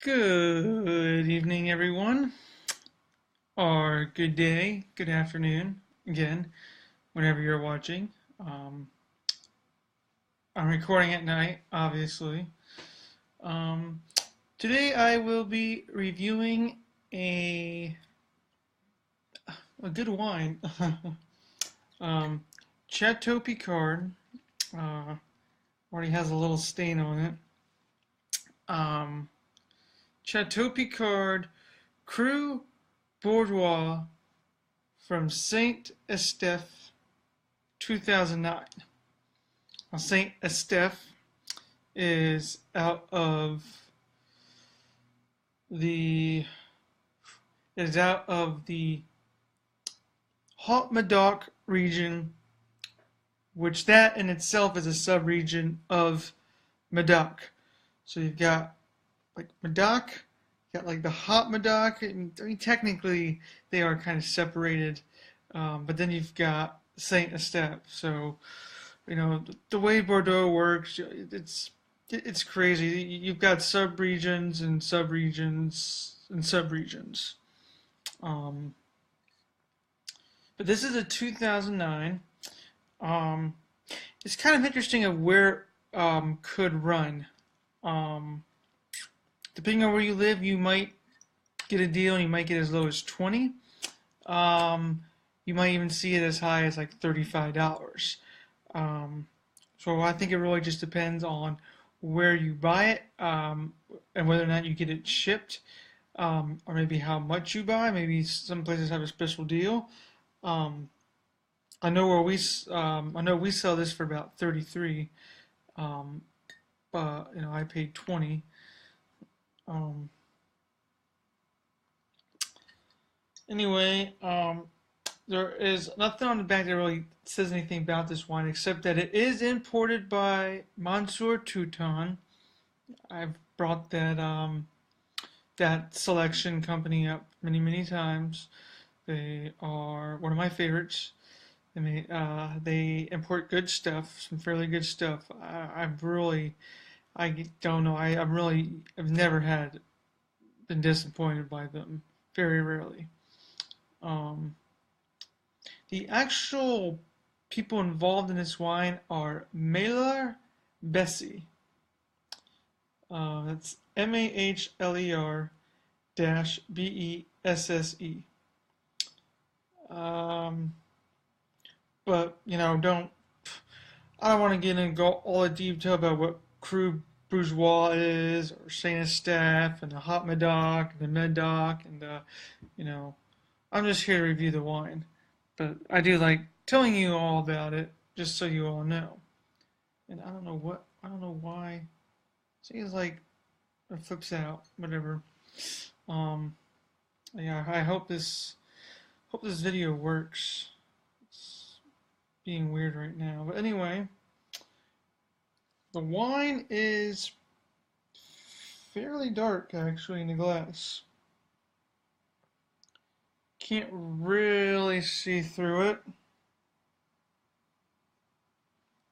Good evening, everyone, or good day, good afternoon, again, whenever you're watching. Um, I'm recording at night, obviously. Um, Today I will be reviewing a a good wine, um, Chateau Picard. Uh, Already has a little stain on it. Um, Chateau Picard Cru Bordeaux from Saint Estèphe 2009. Now, Saint Estèphe is out of the Haut-Médoc region, which that in itself is a sub-region of Médoc. So you've got like Médoc, you got like the Haut-Médoc. I mean, technically they are kind of separated, but then you've got Saint Estèphe. So the way Bordeaux works, it's crazy. You've got subregions and subregions and subregions. Um, but this is a 2009. Um, it's kind of interesting of where could run. Um, Depending on where you live, you might get a deal, and you might get as low as 20. Um, you might even see it as high as like $35. So I think it really just depends on where you buy it, and whether or not you get it shipped, or maybe how much you buy. Maybe some places have a special deal. Um, I know we sell this for about 33, um, but I paid 20. Um, anyway, there is nothing on the back that really says anything about this wine except that it is imported by Monsieur Touton. I've brought that selection company up many times. They are one of my favorites. They import good stuff, some fairly good stuff. I don't know. I've never been disappointed by them. Very rarely. Um, the actual people involved in this wine are Mahler Bessie. That's Mahler dash Besse. Um, but I don't want to get into all the detail about what Cru Bourgeois is, or Saint Estèphe, and the Hot Medoc, and the Medoc, and I'm just here to review the wine. But I do like telling you all about it, just so you all know. And I don't know why. Seems like it flips out, whatever. Um, yeah, I hope this video works. It's being weird right now, but anyway, the wine is fairly dark actually in the glass. Can't really see through it.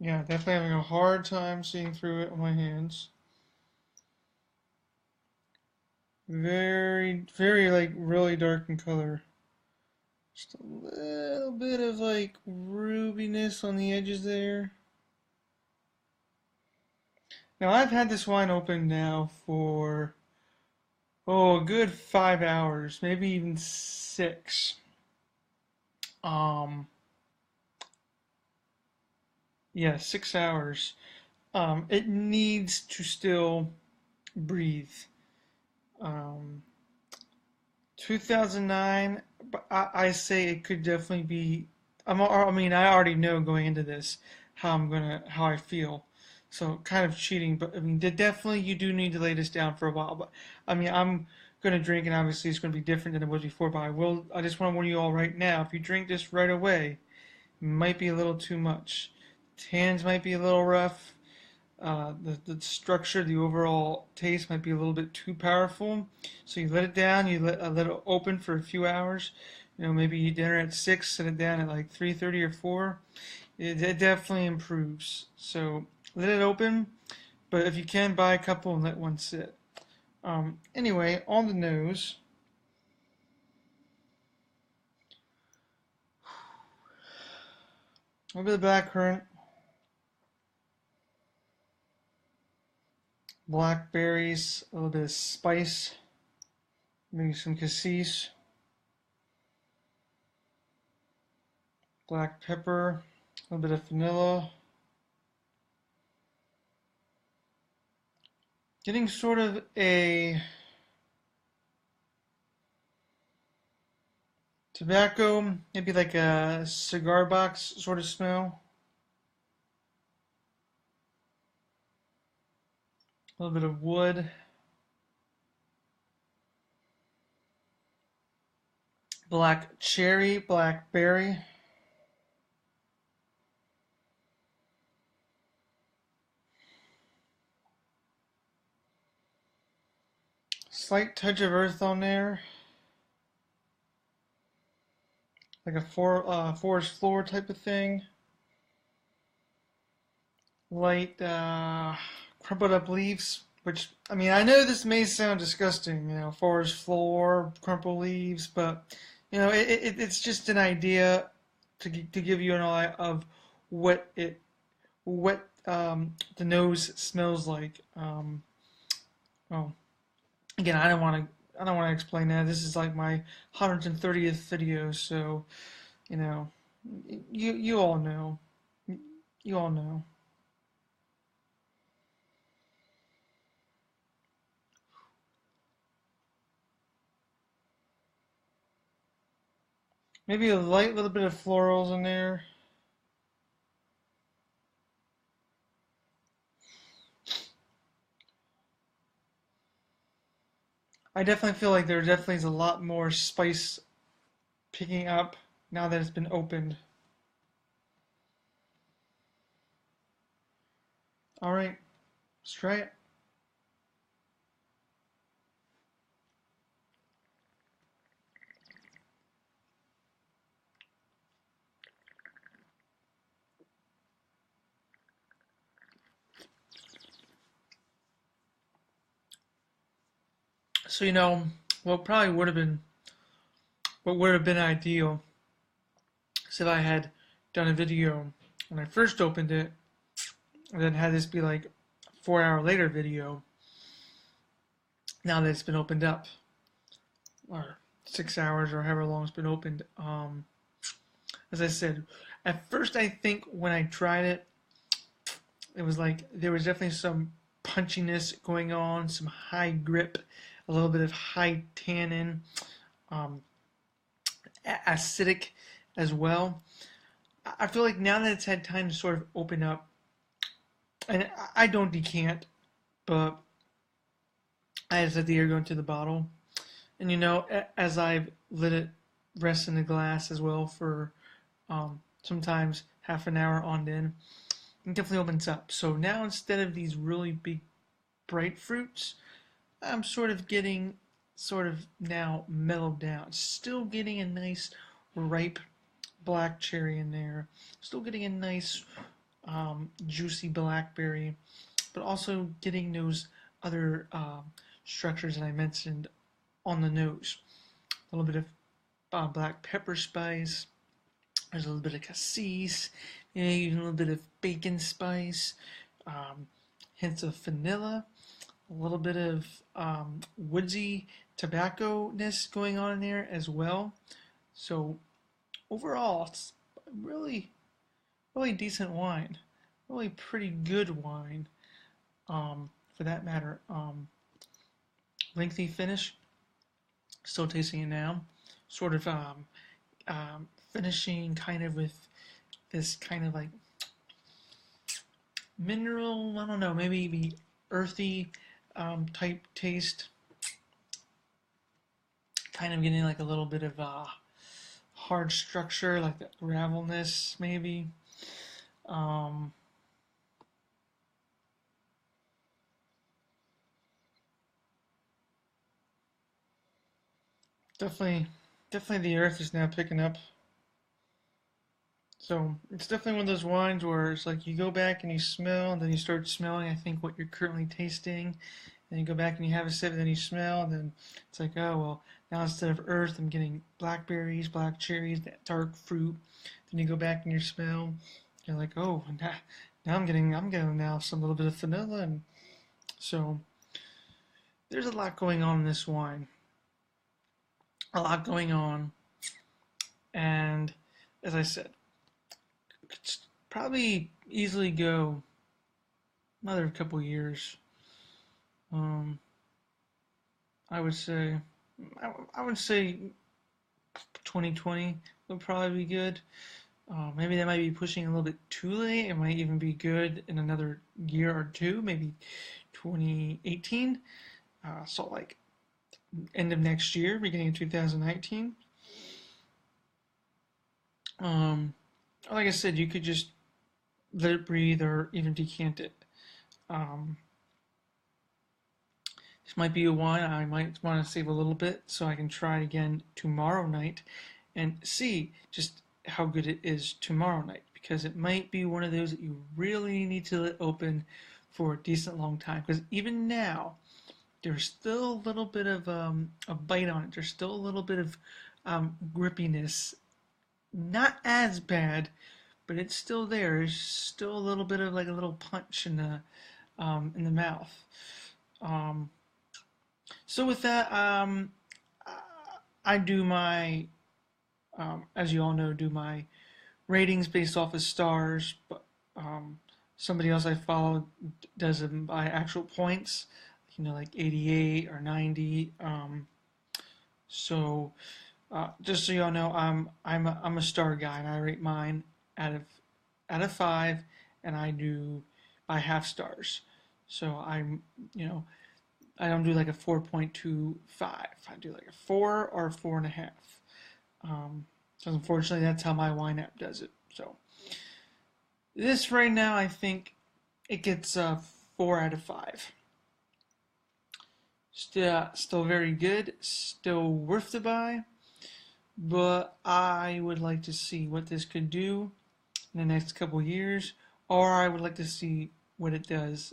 Yeah, definitely having a hard time seeing through it on my hands. Very like really dark in color. Just a little bit of like rubiness on the edges there. Now I've had this wine open now for a good 5 hours, maybe even 6. Um, yeah, 6 hours. It needs to still breathe. Um, 2009, but I say it could definitely be. I mean, I already know going into this how I feel. So kind of cheating, but I mean, definitely you do need to lay this down for a while. But I mean, I'm gonna drink, and obviously it's gonna be different than it was before. But I just want to warn you all right now. If you drink this right away, it might be a little too much. Hands might be a little rough. The structure, the overall taste might be a little bit too powerful. So you let it down, let it open for a few hours. Maybe you eat dinner at 6, set it down at like 3:30 or 4. It definitely improves. So let it open, but if you can, buy a couple and let one sit. Anyway, on the nose, a little bit of blackcurrant, blackberries, a little bit of spice, maybe some cassis, black pepper, a little bit of vanilla. Getting sort of a tobacco, maybe like a cigar box sort of smell. A little bit of wood. Black cherry, blackberry. Slight touch of earth on there. Like a forest floor type of thing. Light crumpled up leaves, which, I mean, I know this may sound disgusting, forest floor, crumpled leaves, but, it's just an idea to give you an eye of what the nose smells like. Well, again, I don't want to explain that. This is like my 130th video, so, you know, you all know. You all know. Maybe a light little bit of florals in there. I definitely feel like there definitely is a lot more spice picking up now that it's been opened. All right, let's try it. So, what probably what would have been ideal is if I had done a video when I first opened it, and then had this be like a 4 hour later video, now that it's been opened up, or 6 hours, or however long it's been opened. As I said, at first I think when I tried it, it was like there was definitely some punchiness going on, some high grip, a little bit of high tannin, um, acidic as well. I feel like now that it's had time to sort of open up, and I don't decant, but I just let the air go into the bottle. And as I've let it rest in the glass as well for sometimes half an hour on in, it definitely opens up. So now instead of these really big bright fruits, I'm sort of getting now mellowed down. Still getting a nice ripe black cherry in there. Still getting a nice juicy blackberry, but also getting those other structures that I mentioned on the nose. A little bit of black pepper spice. There's a little bit of cassis, maybe even a little bit of bacon spice, hints of vanilla, a little bit of woodsy tobacco-ness going on in there as well. So overall, it's really, really decent wine. Really pretty good wine, for that matter. Lengthy finish. Still tasting it now. Sort of finishing kind of with this kind of like mineral, I don't know, maybe earthy type taste. Kind of getting like a little bit of hard structure, like that gravelness maybe. Definitely, definitely the earth is now picking up. So it's definitely one of those wines where it's like you go back and you smell, and then you start smelling, I think, what you're currently tasting, then you go back and you have a sip, and then you smell, and then it's like, oh well, now instead of earth, I'm getting blackberries, black cherries, that dark fruit. Then you go back and you smell, you're like, oh, now I'm getting now some little bit of vanilla, and so there's a lot going on in this wine, a lot going on, and as I said, could probably easily go another couple years. Um, I would say, I would say 2020 would probably be good. Maybe that might be pushing a little bit too late. It might even be good in another year or two, maybe 2018. So like end of next year, beginning of 2019. Like I said, you could just let it breathe or even decant it. Um, this might be a wine I might want to save a little bit so I can try it again tomorrow night and see just how good it is tomorrow night, because it might be one of those that you really need to let open for a decent long time, because even now there's still a little bit of a bite on it. There's still a little bit of grippiness. Not as bad, but it's still there. There's still a little bit of like a little punch in the mouth. Um, so with that, I do my, as you all know, do my ratings based off of stars, but somebody else I follow does them by actual points, like 88 or 90. So just so y'all know, I'm a star guy, and I rate mine out of 5, and I do by half stars. So I don't do like a 4.25. I do like a 4 or a 4.5. So unfortunately, that's how my wine app does it. So this right now, I think it gets a 4 out of 5. Still very good. Still worth the buy. But I would like to see what this could do in the next couple years, or I would like to see what it does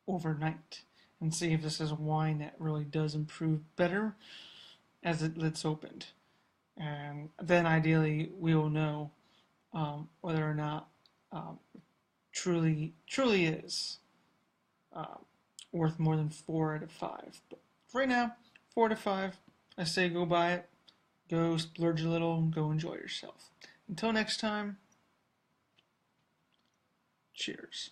overnight and see if this is a wine that really does improve better as it gets opened. And then ideally we will know whether or not truly is uh, worth more than 4 out of 5. But right now, 4 out of 5. I say go buy it, go splurge a little, go enjoy yourself. Until next time, cheers.